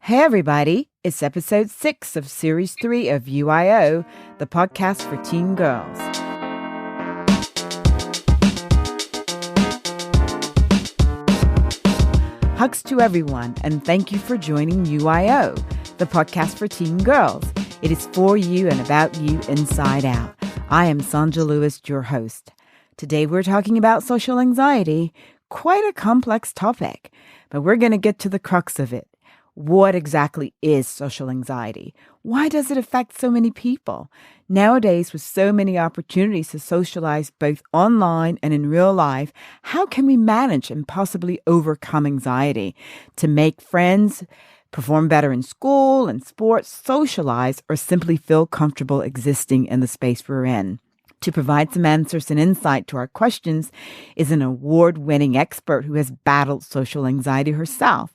Hey everybody, it's episode 6 of series 3 of UIO, the podcast for teen girls. Hugs to everyone, and thank you for joining UIO, the podcast for teen girls. It is for you and about you inside out. I am Sonja Lewis, your host. Today we're talking about social anxiety, quite a complex topic, but we're going to get to the crux of it. What exactly is social anxiety? Why does it affect so many people? Nowadays, with so many opportunities to socialize both online and in real life, how can we manage and possibly overcome anxiety to make friends, perform better in school and sports, socialize, or simply feel comfortable existing in the space we're in? To provide some answers and insight to our questions is an award-winning expert who has battled social anxiety herself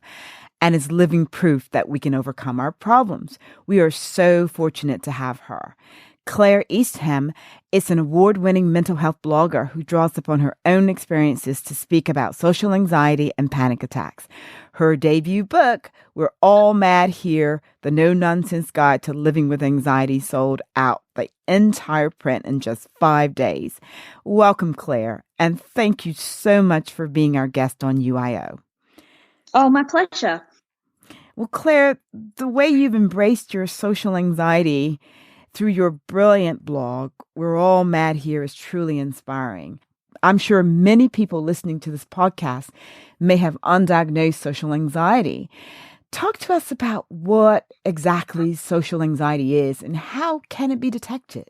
and is living proof that we can overcome our problems. We are so fortunate to have her. Claire Eastham is an award-winning mental health blogger who draws upon her own experiences to speak about social anxiety and panic attacks. Her debut book, We're All Mad Here, The No-Nonsense Guide to Living with Anxiety, sold out the entire print in just 5 days. Welcome, Claire, and thank you so much for being our guest on UIO. Oh, my pleasure. Well, Claire, the way you've embraced your social anxiety through your brilliant blog, We're All Mad Here, is truly inspiring. I'm sure many people listening to this podcast may have undiagnosed social anxiety. Talk to us about what exactly social anxiety is and how can it be detected?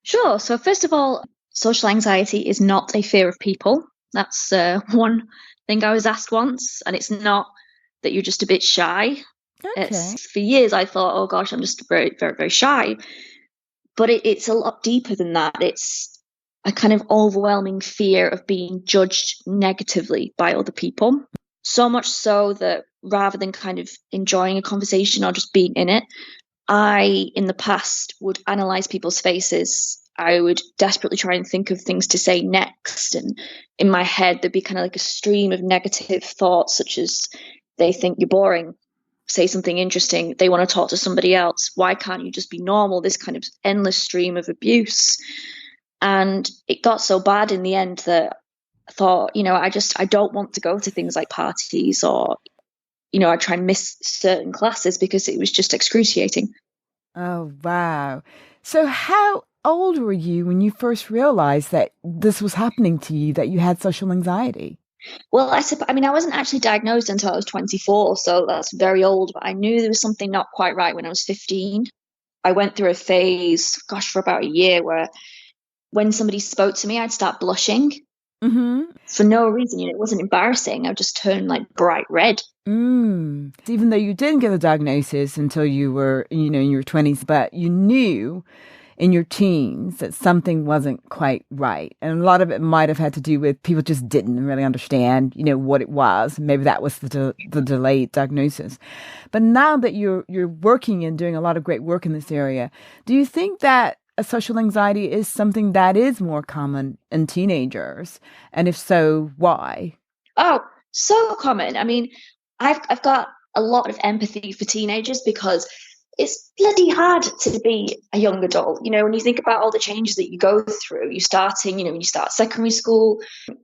Sure. So first of all, social anxiety is not a fear of people. That's one thing I was asked once, and it's not that you're just a bit shy. Okay. For years I thought, oh gosh, I'm just very, very, very shy. But it's a lot deeper than that. It's a kind of overwhelming fear of being judged negatively by other people. So much so that rather than kind of enjoying a conversation or just being in it, I, in the past, would analyze people's faces. I would desperately try and think of things to say next. And in my head, there'd be kind of like a stream of negative thoughts, such as they think you're boring, say something interesting, they want to talk to somebody else. Why can't you just be normal? This kind of endless stream of abuse. And it got so bad in the end that I thought, I don't want to go to things like parties or, I try and miss certain classes because it was just excruciating. Oh, wow. So how old were you when you first realized that this was happening to you, that you had social anxiety? Well, I wasn't actually diagnosed until I was 24, so that's very old, but I knew there was something not quite right when I was 15. I went through a phase, for about a year where when somebody spoke to me, I'd start blushing for no reason. It wasn't embarrassing. I would just turn like bright red. Even though you didn't get a diagnosis until you were, in your 20s, but you knew in your teens that something wasn't quite right. And a lot of it might have had to do with people just didn't really understand, what it was. Maybe that was the delayed diagnosis. But now that you're working and doing a lot of great work in this area, do you think that a social anxiety is something that is more common in teenagers? And if so, why? Oh, so common. I mean, I've got a lot of empathy for teenagers because it's bloody hard to be a young adult. When you think about all the changes that you go through, when you start secondary school,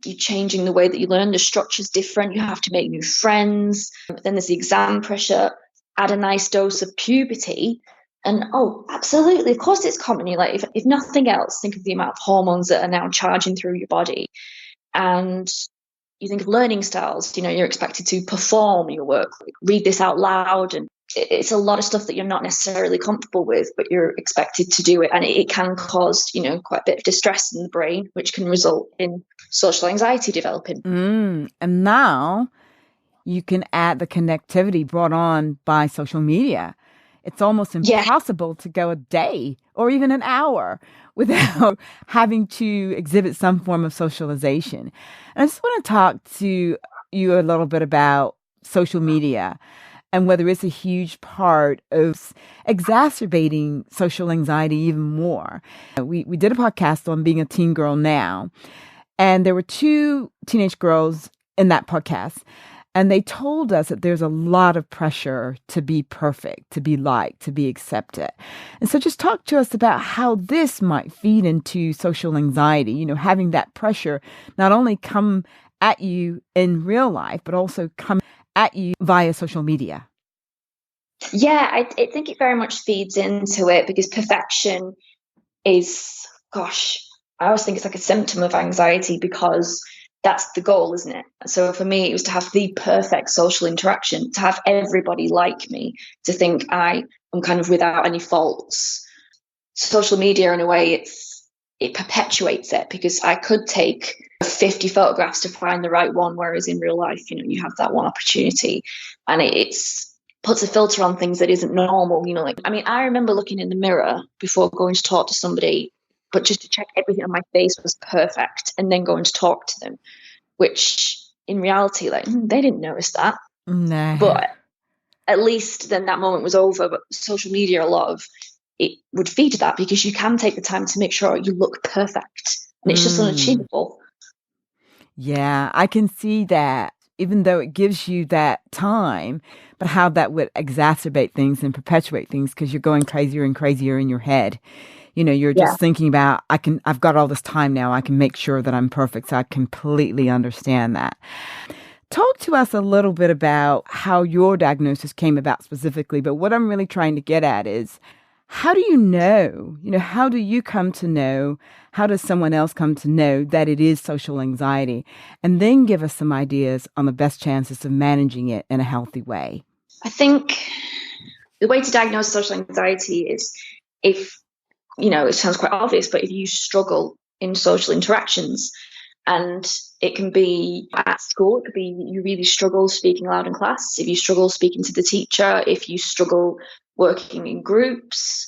you're changing the way that you learn, the structure's different, you have to make new friends. Then there's the exam pressure, add a nice dose of puberty. And oh, absolutely, of course it's common. You're like, if nothing else, think of the amount of hormones that are now charging through your body. And you think of learning styles, you're expected to perform your work, like read this out loud, and it's a lot of stuff that you're not necessarily comfortable with, but you're expected to do it. And it can cause, quite a bit of distress in the brain, which can result in social anxiety developing. And now you can add the connectivity brought on by social media. It's almost impossible to go a day or even an hour without having to exhibit some form of socialization. And I just want to talk to you a little bit about social media and whether it's a huge part of exacerbating social anxiety even more. We did a podcast on being a teen girl now, and there were 2 teenage girls in that podcast. And they told us that there's a lot of pressure to be perfect, to be liked, to be accepted. And so just talk to us about how this might feed into social anxiety, having that pressure not only come at you in real life, but also come at you via social media. Yeah, I think it very much feeds into it because perfection is, gosh, I always think it's like a symptom of anxiety because that's the goal, isn't it? So for me, it was to have the perfect social interaction, to have everybody like me, to think I am kind of without any faults. Social media, in a way, it perpetuates it because I could take 50 photographs to find the right one, whereas in real life, you have that one opportunity, and it's puts a filter on things that isn't normal. I remember looking in the mirror before going to talk to somebody, but just to check everything on my face was perfect, and then going to talk to them, which in reality, they didn't notice that. No. But at least then that moment was over. But social media, a lot of it would feed that because you can take the time to make sure you look perfect, and it's just unachievable. Yeah, I can see that, even though it gives you that time, but how that would exacerbate things and perpetuate things because you're going crazier and crazier in your head. You're just thinking about, I've got all this time now. I can make sure that I'm perfect. So I completely understand that. Talk to us a little bit about how your diagnosis came about specifically. But what I'm really trying to get at is, how do you know, how do you come to know, how does someone else come to know that it is social anxiety? And then give us some ideas on the best chances of managing it in a healthy way. I think the way to diagnose social anxiety is if, it sounds quite obvious, but if you struggle in social interactions, and it can be at school, it could be you really struggle speaking loud in class, if you struggle speaking to the teacher, if you struggle working in groups,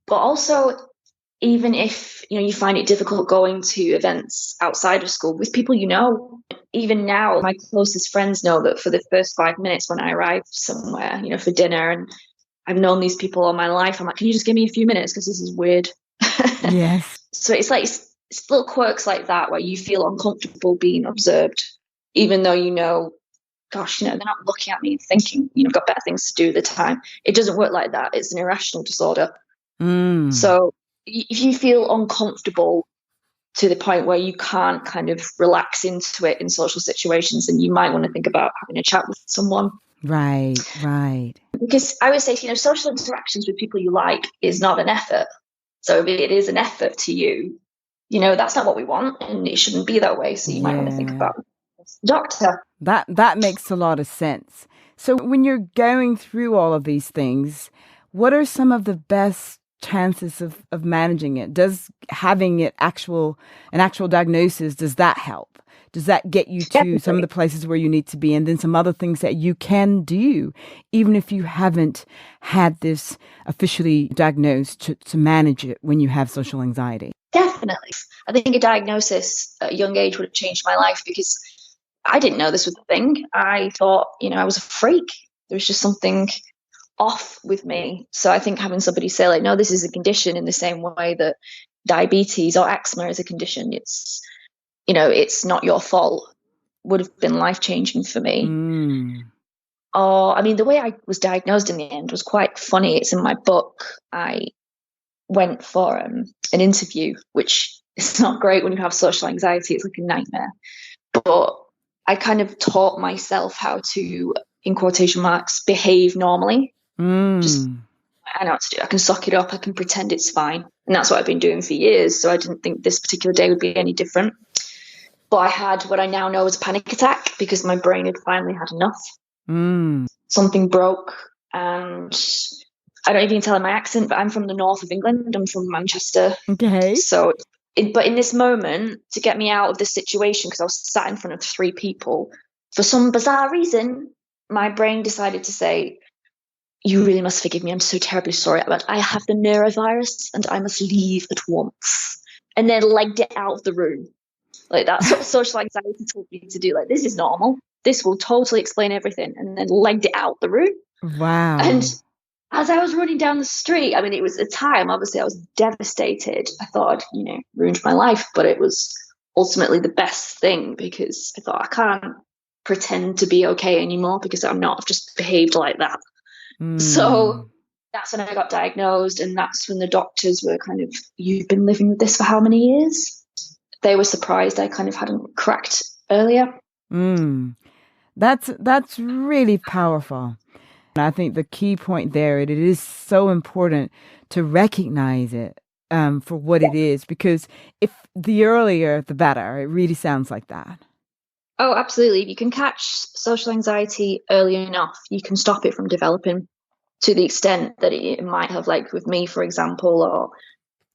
but also even if you find it difficult going to events outside of school with people even now my closest friends know that for the first 5 minutes when I arrive somewhere for dinner, and I've known these people all my life, I'm like, can you just give me a few minutes because this is weird. Yes. So it's like it's little quirks like that where you feel uncomfortable being observed, even though gosh, they're not looking at me thinking, I've got better things to do at the time. It doesn't work like that. It's an irrational disorder. So if you feel uncomfortable to the point where you can't kind of relax into it in social situations, then you might want to think about having a chat with someone. Right. Because I would say, social interactions with people you like is not an effort. So if it is an effort to you, that's not what we want, and it shouldn't be that way. So you might want to think about doctor. That makes a lot of sense. So when you're going through all of these things, what are some of the best chances of managing it? Does having an actual diagnosis, does that help? Does that get you to Definitely. some of the places where you need to be? And then some other things that you can do, even if you haven't had this officially diagnosed, to manage it when you have social anxiety? Definitely. I think a diagnosis at a young age would have changed my life because I didn't know this was a thing. I thought, I was a freak. There was just something off with me. So I think having somebody say no, this is a condition, in the same way that diabetes or eczema is a condition, it's not your fault, would have been life-changing for me. Or the way I was diagnosed in the end was quite funny. It's in my book. I went for an interview, which is not great when you have social anxiety. It's like a nightmare. But I kind of taught myself how to, in quotation marks, behave normally. Just, I know what to do. I can suck it up. I can pretend it's fine. And that's what I've been doing for years. So I didn't think this particular day would be any different. But I had what I now know as a panic attack because my brain had finally had enough. Something broke. And I don't even tell in my accent, but I'm from the north of England. I'm from Manchester. Okay. So, but in this moment, to get me out of this situation, because I was sat in front of 3 people, for some bizarre reason, my brain decided to say, you really must forgive me. I'm so terribly sorry, but I have the neurovirus and I must leave at once. And then legged it out of the room. Like, that's what social anxiety told me to do. Like, this is normal. This will totally explain everything. And then legged it out the room. Wow. And as I was running down the street, it was a time, obviously, I was devastated. I thought I'd, ruined my life, but it was ultimately the best thing because I thought, I can't pretend to be okay anymore because I'm not. I've just behaved like that. So that's when I got diagnosed, and that's when the doctors were kind of, you've been living with this for how many years? They were surprised I kind of hadn't cracked earlier. That's really powerful. And I think the key point there, it is so important to recognize it for what it is, because if the earlier, the better. It really sounds like that. Oh, absolutely. If you can catch social anxiety early enough, you can stop it from developing to the extent that it might have, like with me, for example, or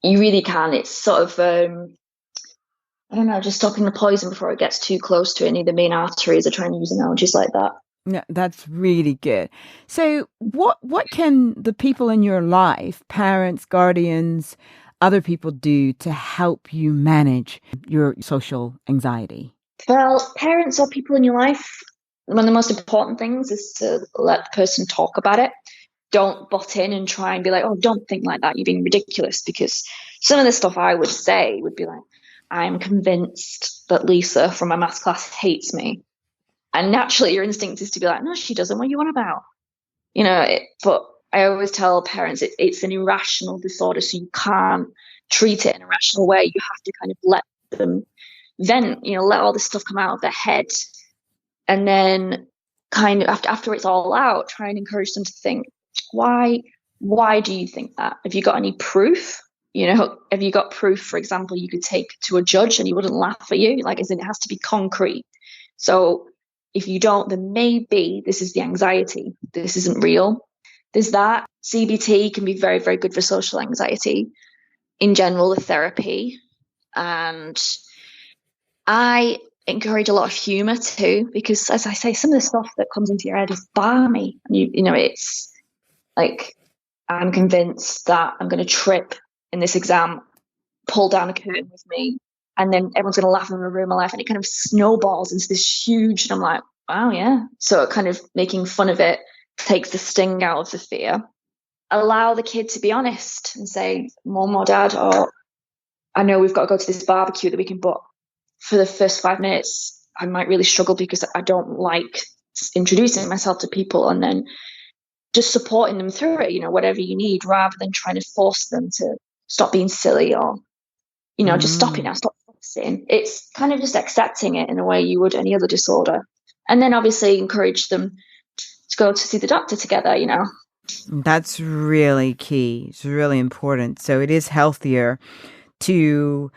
you really can. It's sort of, I don't know, just stopping the poison before it gets too close to any of the main arteries. I try and use analogies like that. Yeah, that's really good. So what can the people in your life, parents, guardians, other people do to help you manage your social anxiety? Well, parents or people in your life, one of the most important things is to let the person talk about it. Don't butt in and try and be like, oh, don't think like that, you're being ridiculous. Because some of the stuff I would say would be like, I'm convinced that Lisa from my maths class hates me. And naturally your instinct is to be like, no, she doesn't. What are you on about? But I always tell parents it's an irrational disorder, so you can't treat it in a rational way. You have to kind of let them vent, let all this stuff come out of their head. And then kind of after it's all out, try and encourage them to think, why do you think that? Have you got any proof? Have you got proof, for example, you could take to a judge and he wouldn't laugh at you? Like, as in, it has to be concrete. So if you don't, then maybe this is the anxiety. This isn't real. There's that. CBT can be very, very good for social anxiety. In general, the therapy. And I encourage a lot of humor too, because as I say, some of the stuff that comes into your head is balmy. And it's like, I'm convinced that I'm going to trip in this exam, pull down a curtain with me, and then everyone's going to laugh and ruin my life. And it kind of snowballs into this huge, and I'm like, wow, yeah. So kind of making fun of it takes the sting out of the fear. Allow the kid to be honest and say, Mom or Dad, or I know we've got to go to this barbecue that we can, but for the first 5 minutes, I might really struggle because I don't like introducing myself to people, and then just supporting them through it, whatever you need, rather than trying to force them to stop being silly or, just stop it now, stop forcing. It's kind of just accepting it in a way you would any other disorder. And then obviously encourage them to go to see the doctor together, That's really key. It's really important. So it is healthier to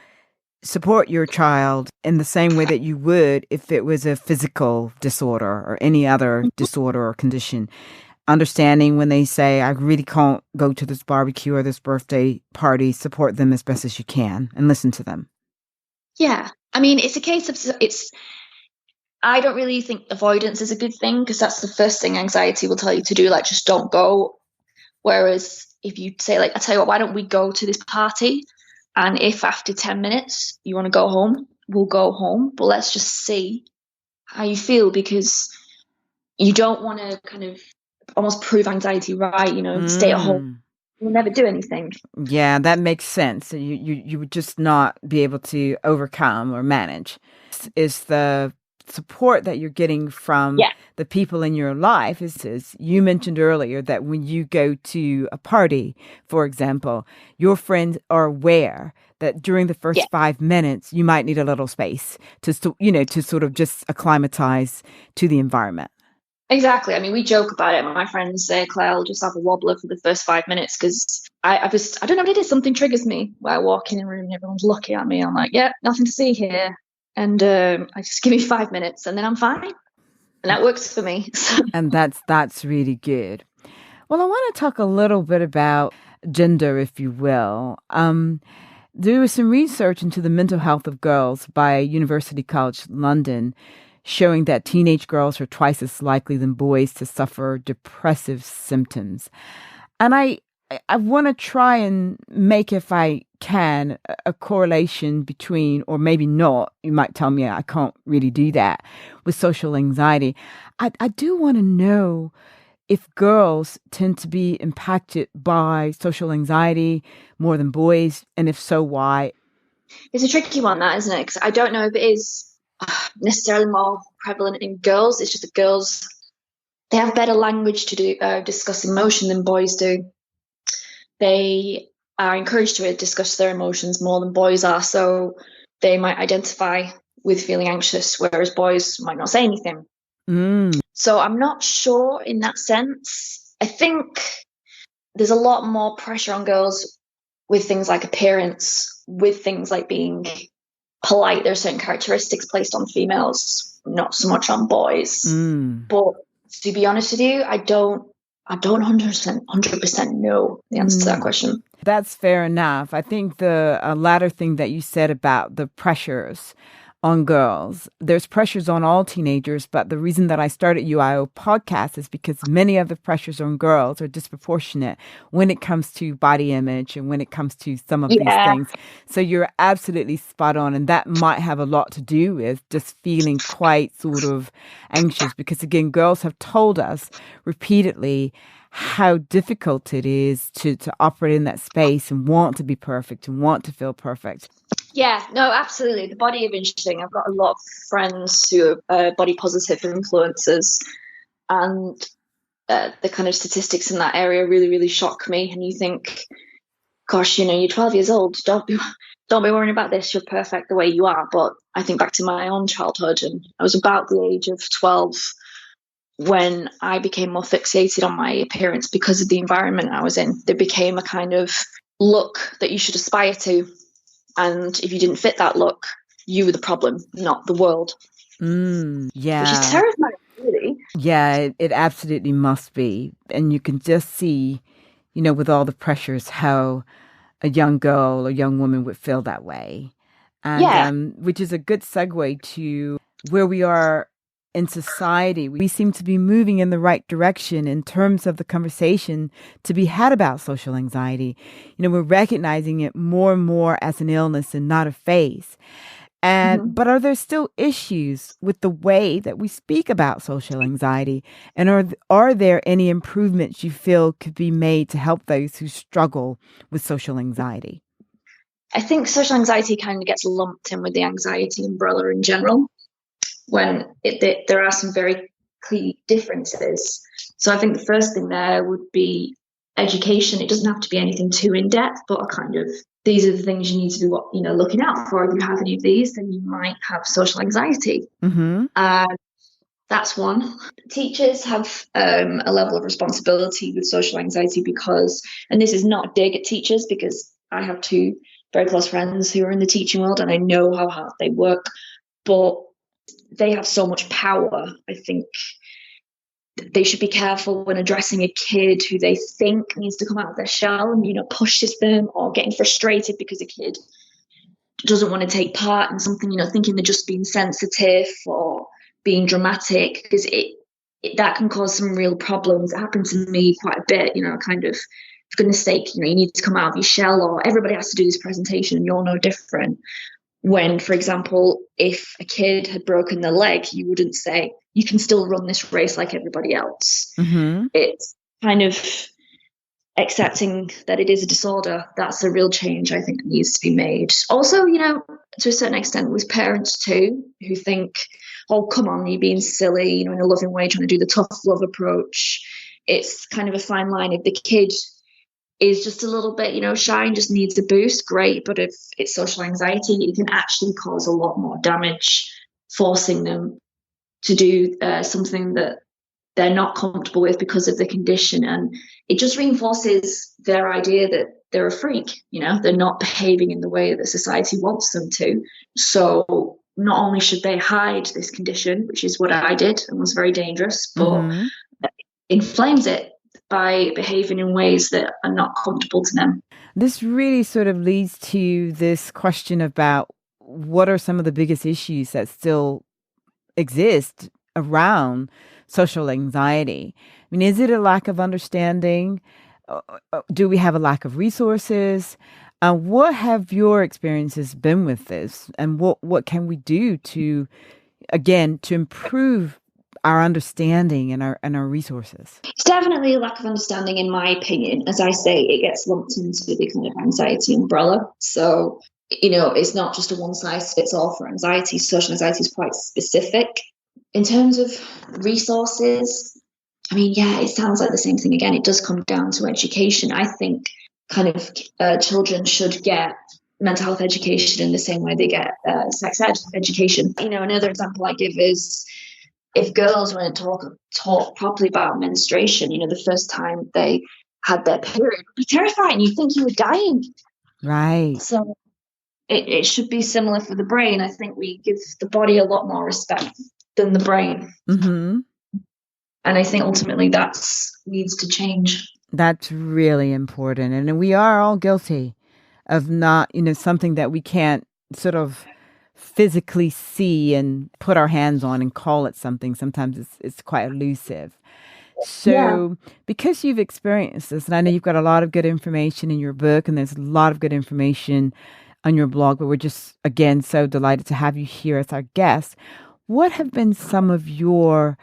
support your child in the same way that you would if it was a physical disorder or any other disorder or condition. Understanding when they say, I really can't go to this barbecue or this birthday party, support them as best as you can and listen to them. Yeah. I mean, it's a case of, I don't really think avoidance is a good thing, because that's the first thing anxiety will tell you to do, like, just don't go. Whereas if you say, like, I tell you what, why don't we go to this party? And if after 10 minutes you want to go home, we'll go home. But let's just see how you feel, because you don't want to kind of almost prove anxiety right, stay at home. You'll never do anything. Yeah, that makes sense. You would just not be able to overcome or manage. Is the support that you're getting from the people in your life is you mentioned earlier that when you go to a party, for example, your friends are aware that during the first 5 minutes, you might need a little space to sort of just acclimatize to the environment. Exactly. I mean, we joke about it. My friends say, Claire, I'll just have a wobbler for the first 5 minutes because I don't know what it is. Something triggers me where I walk in a room and everyone's looking at me. I'm like, yeah, nothing to see here. And I just give me 5 minutes and then I'm fine. And that works for me. And that's really good. Well, I want to talk a little bit about gender, if you will. There was some research into the mental health of girls by University College London showing that teenage girls are twice as likely than boys to suffer depressive symptoms. And I want to try and make, if I can, a correlation between, or maybe not, you might tell me I can't really do that, with social anxiety. I do want to know if girls tend to be impacted by social anxiety more than boys, and if so, why? It's a tricky one, that, isn't it? Because I don't know if it is necessarily more prevalent in girls. It's just that girls, they have better language to discuss emotion than boys do. They are encouraged to discuss their emotions more than boys are, so they might identify with feeling anxious, whereas boys might not say anything. So I'm not sure in that sense. I think there's a lot more pressure on girls with things like appearance, with things like being polite. There are certain characteristics placed on females, not so much on boys. But to be honest with you, I don't 100% know the answer to that question. That's fair enough. I think the latter thing that you said about the pressures on girls, there's pressures on all teenagers, but the reason that I started UIO podcast is because many of the pressures on girls are disproportionate when it comes to body image and when it comes to some of these things. So you're absolutely spot on. And that might have a lot to do with just feeling quite sort of anxious because, again, girls have told us repeatedly how difficult it is to operate in that space and want to be perfect and want to feel perfect. Yeah, no, absolutely. The body image thing. I've got a lot of friends who are body positive influencers, and the kind of statistics in that area really, really shock me. And you think, gosh, you're 12 years old. Don't be worrying about this. You're perfect the way you are. But I think back to my own childhood, and I was about the age of 12 when I became more fixated on my appearance because of the environment I was in. There became a kind of look that you should aspire to. And if you didn't fit that look, you were the problem, not the world. Yeah. Which is terrifying, really. Yeah, it absolutely must be. And you can just see, with all the pressures, how a young girl or young woman would feel that way. And which is a good segue to where we are in society. We seem to be moving in the right direction in terms of the conversation to be had about social anxiety. We're recognizing it more and more as an illness and not a phase. But are there still issues with the way that we speak about social anxiety? And are there any improvements you feel could be made to help those who struggle with social anxiety? I think social anxiety kind of gets lumped in with the anxiety umbrella in general, when there are some very clear differences. So I think the first thing there would be education. It doesn't have to be anything too in-depth, but a kind of, these are the things you need to be looking out for. If you have any of these, then you might have social anxiety. That's one. Teachers have a level of responsibility with social anxiety because, and this is not a dig at teachers, because I have two very close friends who are in the teaching world and I know how hard they work, but they have so much power. I think they should be careful when addressing a kid who they think needs to come out of their shell and, pushes them, or getting frustrated because a kid doesn't want to take part in something, thinking they're just being sensitive or being dramatic, because that can cause some real problems. It happened to me quite a bit, kind of, for goodness sake, you need to come out of your shell, or everybody has to do this presentation and you're no different. When, for example, if a kid had broken their leg, you wouldn't say, you can still run this race like everybody else. It's kind of accepting that it is a disorder. That's a real change I think needs to be made. Also, to a certain extent with parents too, who think, oh, come on, you're being silly, in a loving way, trying to do the tough love approach. It's kind of a fine line. If the kid is just a little bit, shy and just needs a boost, great. But if it's social anxiety, it can actually cause a lot more damage, forcing them to do something that they're not comfortable with because of the condition. And it just reinforces their idea that they're a freak, they're not behaving in the way that society wants them to. So not only should they hide this condition, which is what I did and was very dangerous, but inflames it by behaving in ways that are not comfortable to them. This really sort of leads to this question about what are some of the biggest issues that still exist around social anxiety. I mean, is it a lack of understanding? Do we have a lack of resources? What have your experiences been with this? And what can we do to improve our understanding and our resources? It's definitely a lack of understanding, in my opinion. As I say, it gets lumped into the kind of anxiety umbrella. So it's not just a one size fits all for anxiety. Social anxiety is quite specific. In terms of resources, I mean, yeah, it sounds like the same thing again. It does come down to education. I think kind of children should get mental health education in the same way they get sex ed education. Another example I give is if girls weren't taught properly about menstruation, the first time they had their period, it would be terrifying. You'd think you were dying. Right. So it should be similar for the brain. I think we give the body a lot more respect than the brain. Mm-hmm. And I think ultimately that needs to change. That's really important. And we are all guilty of not, something that we can't sort of physically see and put our hands on and call it something. Sometimes it's quite elusive. So because you've experienced this, and I know you've got a lot of good information in your book, and there's a lot of good information on your blog, but we're just, again, so delighted to have you here as our guest. What have been some of your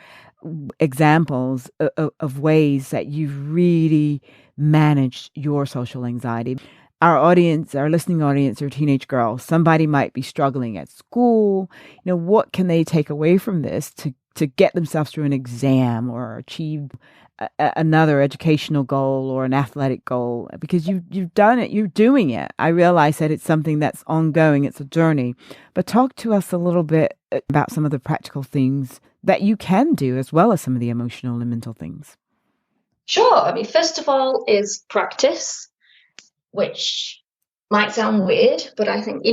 examples of ways that you've really managed your social anxiety? Our audience, our listening audience, are teenage girls. Somebody might be struggling at school. What can they take away from this to get themselves through an exam or achieve another educational goal or an athletic goal? Because you've done it, you're doing it. I realize that it's something that's ongoing, it's a journey. But talk to us a little bit about some of the practical things that you can do, as well as some of the emotional and mental things. Sure. I mean, first of all is practice, which might sound weird, but I think,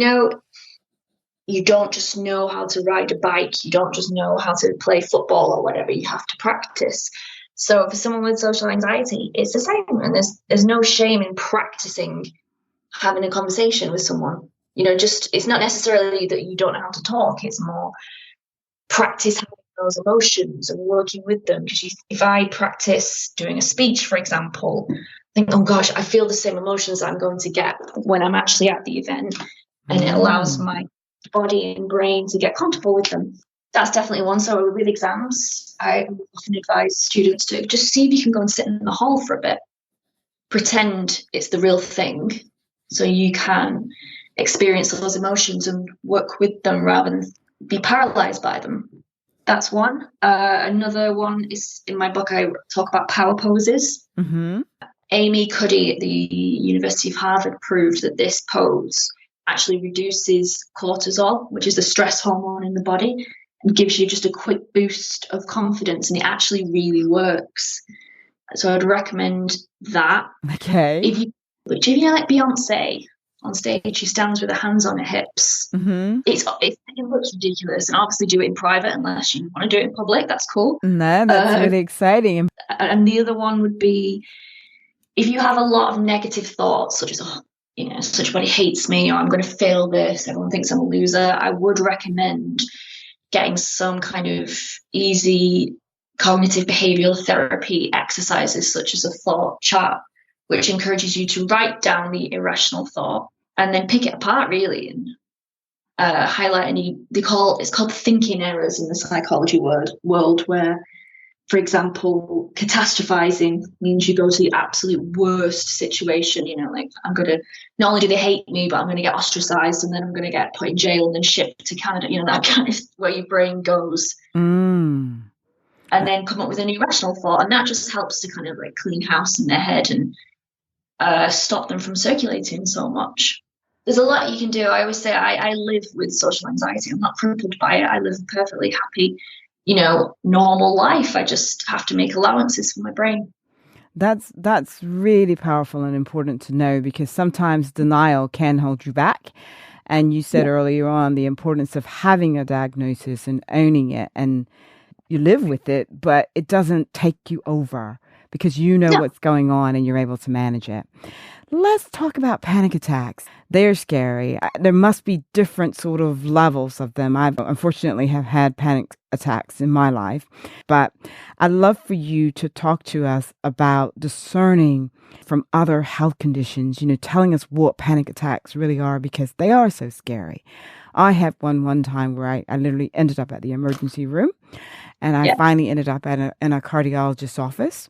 you don't just know how to ride a bike. You don't just know how to play football or whatever. You have to practice. So for someone with social anxiety, it's the same. And there's no shame in practicing having a conversation with someone. It's not necessarily that you don't know how to talk. It's more practice having those emotions and working with them. Because if I practice doing a speech, for example, think, oh gosh, I feel the same emotions I'm going to get when I'm actually at the event. And it allows my body and brain to get comfortable with them. That's definitely one. So with exams, I often advise students to just see if you can go and sit in the hall for a bit. Pretend it's the real thing so you can experience those emotions and work with them rather than be paralyzed by them. That's one. Another one is in my book, I talk about power poses. Mm-hmm. Amy Cuddy at the University of Harvard proved that this pose actually reduces cortisol, which is the stress hormone in the body, and gives you just a quick boost of confidence, and it actually really works. So I'd recommend that. Okay. If you like Beyonce on stage, she stands with her hands on her hips. Mm-hmm. It looks ridiculous, and obviously do it in private unless you want to do it in public. That's cool. No, that's really exciting. And the other one would be if you have a lot of negative thoughts, such as, such body hates me, or I'm going to fail this, everyone thinks I'm a loser, I would recommend getting some kind of easy cognitive behavioral therapy exercises, such as a thought chart, which encourages you to write down the irrational thought and then pick it apart, really, and highlight any, it's called thinking errors in the psychology world, where, for example, catastrophizing means you go to the absolute worst situation, like I'm going to, not only do they hate me, but I'm going to get ostracized, and then I'm going to get put in jail and then shipped to Canada, that kind of where your brain goes. And then come up with an irrational thought. And that just helps to kind of like clean house in their head and stop them from circulating so much. There's a lot you can do. I always say I live with social anxiety. I'm not crippled by it. I live a perfectly happy, normal life. I just have to make allowances for my brain. That's really powerful and important to know, because sometimes denial can hold you back. And you said earlier on the importance of having a diagnosis and owning it, and you live with it, but it doesn't take you over because you know what's going on and you're able to manage it. Let's talk about panic attacks. They're scary. There must be different sort of levels of them. I unfortunately have had panic attacks in my life, but I'd love for you to talk to us about discerning from other health conditions, telling us what panic attacks really are, because they are so scary. I had one time where I literally ended up at the emergency room, and I finally ended up in a cardiologist's office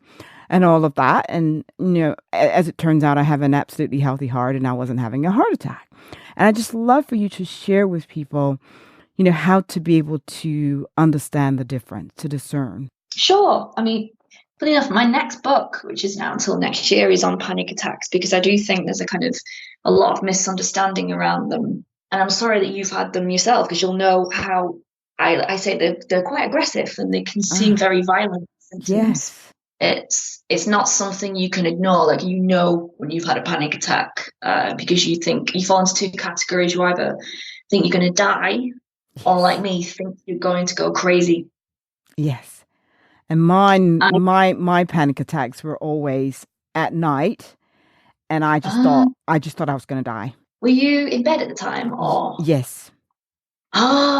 and all of that. And, as it turns out, I have an absolutely healthy heart, and I wasn't having a heart attack. And I just love for you to share with people, how to be able to understand the difference, to discern. Sure. I mean, funny enough, my next book, which is now until next year, is on panic attacks, because I do think there's a lot of misunderstanding around them. And I'm sorry that you've had them yourself, because you'll know how I say they're quite aggressive and they can seem very violent symptoms. Yes. It's not something you can ignore. Like, when you've had a panic attack, because you fall into two categories. You either think you're going to die, or like me, think you're going to go crazy. Yes. And my panic attacks were always at night, and I just thought I was going to die. Were you in bed at the time, or? Yes.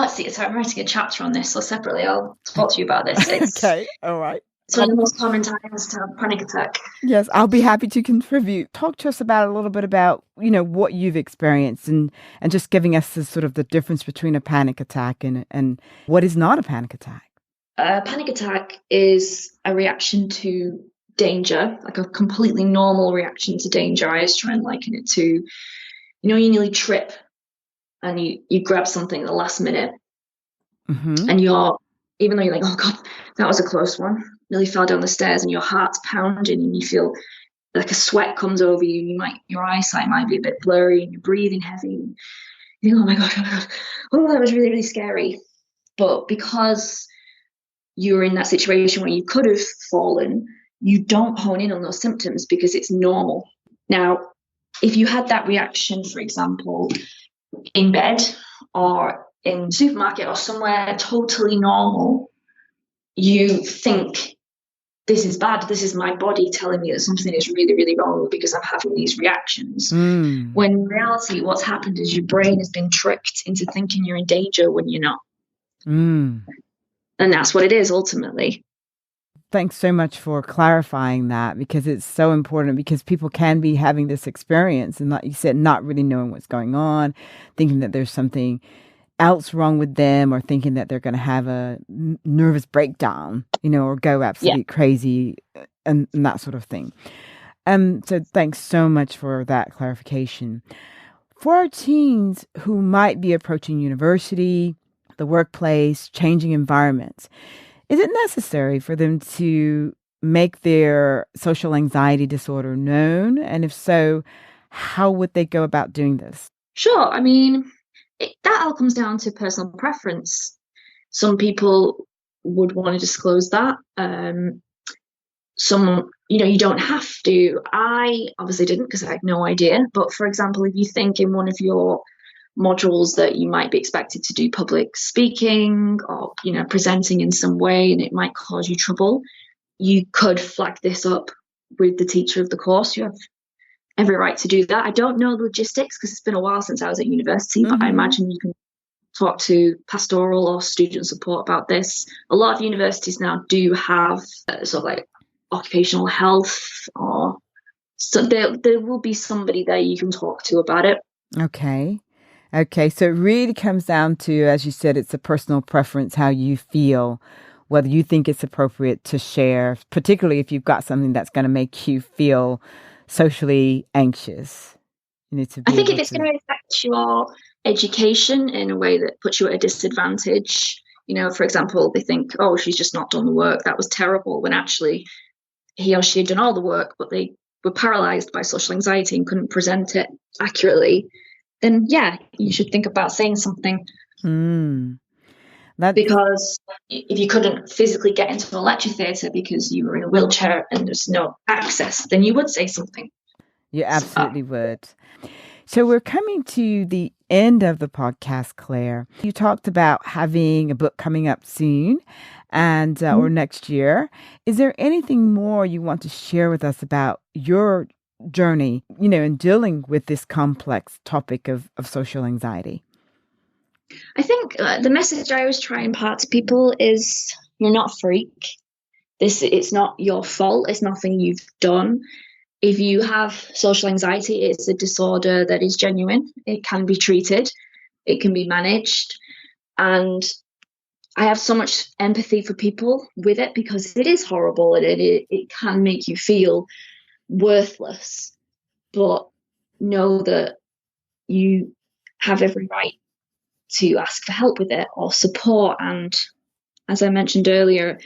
See, so I'm writing a chapter on this, so separately I'll talk to you about this. Okay, all right. It's one of the most common times to have a panic attack. Yes, I'll be happy to contribute. Talk to us a little bit about, what you've experienced, and just giving us the difference between a panic attack and what is not a panic attack. A panic attack is a reaction to danger, like a completely normal reaction to danger. I always try and liken it to, you nearly trip and you grab something at the last minute, and even though you're like, oh God, that was a close one, nearly fell down the stairs, and your heart's pounding and you feel like a sweat comes over you, your eyesight might be a bit blurry and you're breathing heavy. And you think, oh my God, oh, that was really, really scary. But because you're in that situation where you could have fallen, you don't hone in on those symptoms because it's normal. Now, if you had that reaction, for example, in bed or in the supermarket or somewhere totally normal, you think, this is bad. This is my body telling me that something is really, really wrong because I'm having these reactions. When in reality, what's happened is your brain has been tricked into thinking you're in danger when you're not. And that's what it is ultimately. Thanks so much for clarifying that, because it's so important, because people can be having this experience and, like you said, not really knowing what's going on, thinking that there's something else wrong with them, or thinking that they're going to have a nervous breakdown, or go absolutely crazy and that sort of thing. So thanks so much for that clarification. For our teens who might be approaching university, the workplace, changing environments, is it necessary for them to make their social anxiety disorder known? And if so, how would they go about doing this? Sure. I mean, that all comes down to personal preference. Some people would want to disclose that. Some, you don't have to. I obviously didn't, because I had no idea. But for example, if you think in one of your modules that you might be expected to do public speaking or, presenting in some way, and it might cause you trouble, you could flag this up with the teacher of the course. You have every right to do that. I don't know the logistics because it's been a while since I was at university, but I imagine you can talk to pastoral or student support about this. A lot of universities now do have occupational health, or so there will be somebody there you can talk to about it. Okay, so it really comes down to, as you said, it's a personal preference, how you feel, whether you think it's appropriate to share, particularly if you've got something that's going to make you feel socially anxious. I think if it's going to affect your education in a way that puts you at a disadvantage, for example, they think, oh, she's just not done the work, that was terrible, when actually he or she had done all the work, but they were paralyzed by social anxiety and couldn't present it accurately, then you should think about saying something. Because if you couldn't physically get into a lecture theatre because you were in a wheelchair and there's no access, then you would say something. You absolutely would. So we're coming to the end of the podcast, Claire. You talked about having a book coming up soon and or next year. Is there anything more you want to share with us about your journey, in dealing with this complex topic of social anxiety? I think the message I always try and impart to people is, you're not a freak. It's not your fault. It's nothing you've done. If you have social anxiety, it's a disorder that is genuine. It can be treated. It can be managed. And I have so much empathy for people with it, because it is horrible and it can make you feel worthless. But know that you have every right to ask for help with it or support. And as I mentioned earlier,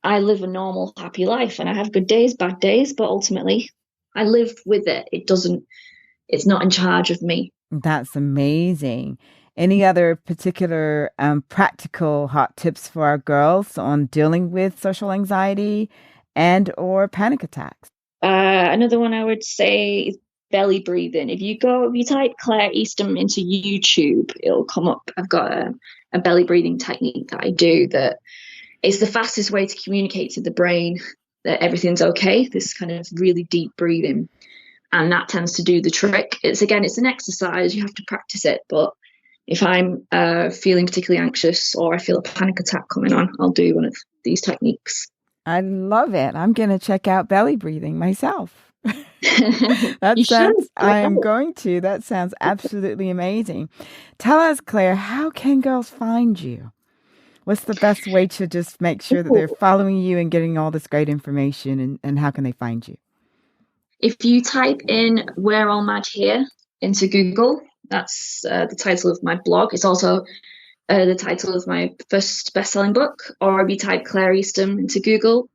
I live a normal, happy life, and I have good days, bad days, but ultimately I live with it. It's not in charge of me. That's amazing. Any other particular practical hot tips for our girls on dealing with social anxiety and or panic attacks? Another one I would say is belly breathing. If you type Claire Eastham into YouTube, it'll come up. I've got a belly breathing technique that I do that is the fastest way to communicate to the brain that everything's okay. This kind of really deep breathing. And that tends to do the trick. It's an exercise. You have to practice it. But if I'm feeling particularly anxious or I feel a panic attack coming on, I'll do one of these techniques. I love it. I'm going to check out belly breathing myself. I am going to. That sounds absolutely amazing. Tell us, Claire, how can girls find you? What's the best way to just make sure that they're following you and getting all this great information, and how can they find you? If you type in "We're All Mad Here" into Google, that's the title of my blog. It's also the title of my first best-selling book. Or if you type Claire Eastham into Google.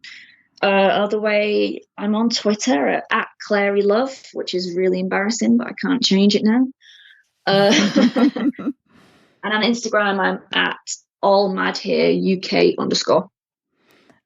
Other way, I'm on Twitter at @ClairyLove, which is really embarrassing, but I can't change it now. And on Instagram, I'm at allmadhereuk_.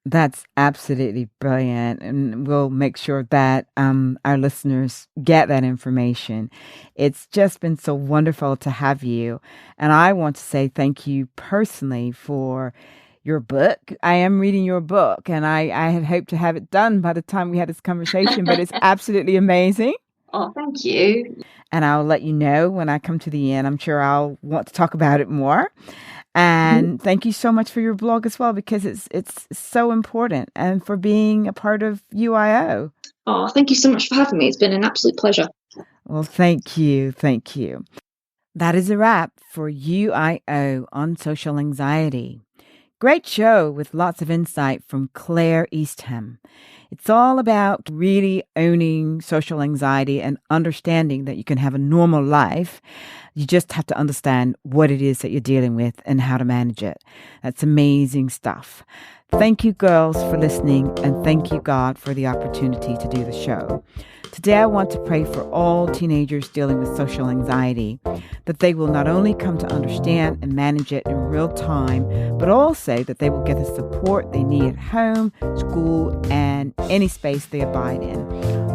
That's absolutely brilliant. And we'll make sure that our listeners get that information. It's just been so wonderful to have you. And I want to say thank you personally for your book. I am reading your book, and I had hoped to have it done by the time we had this conversation, but it's absolutely amazing. Oh, thank you. And I'll let you know when I come to the end. I'm sure I'll want to talk about it more. And thank you so much for your blog as well, because it's so important, and for being a part of UIO. Oh, thank you so much for having me. It's been an absolute pleasure. Well, thank you. Thank you. That is a wrap for UIO on social anxiety. Great show with lots of insight from Claire Eastham. It's all about really owning social anxiety and understanding that you can have a normal life. You just have to understand what it is that you're dealing with and how to manage it. That's amazing stuff. Thank you, girls, for listening, and thank you, God, for the opportunity to do the show. Today, I want to pray for all teenagers dealing with social anxiety, that they will not only come to understand and manage it in real time, but also that they will get the support they need at home, school, and any space they abide in.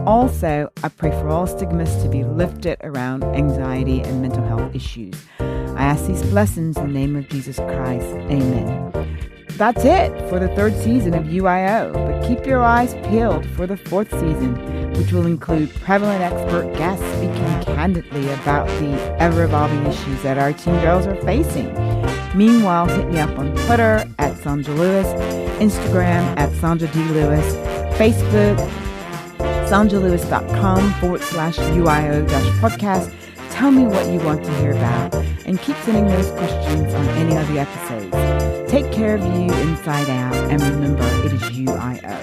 Also, I pray for all stigmas to be lifted around anxiety and mental health issues. I ask these blessings in the name of Jesus Christ. Amen. That's it for the third season of UIO, but keep your eyes peeled for the fourth season, which will include prevalent expert guests speaking candidly about the ever-evolving issues that our teen girls are facing. Meanwhile, hit me up on Twitter at Sonja Lewis, Instagram at Sonja D. Lewis, Facebook, sonjalewis.com/UIO-podcast. Tell me what you want to hear about, and keep sending those questions on any of the episodes. Take care of you inside out, and remember, it is UIO.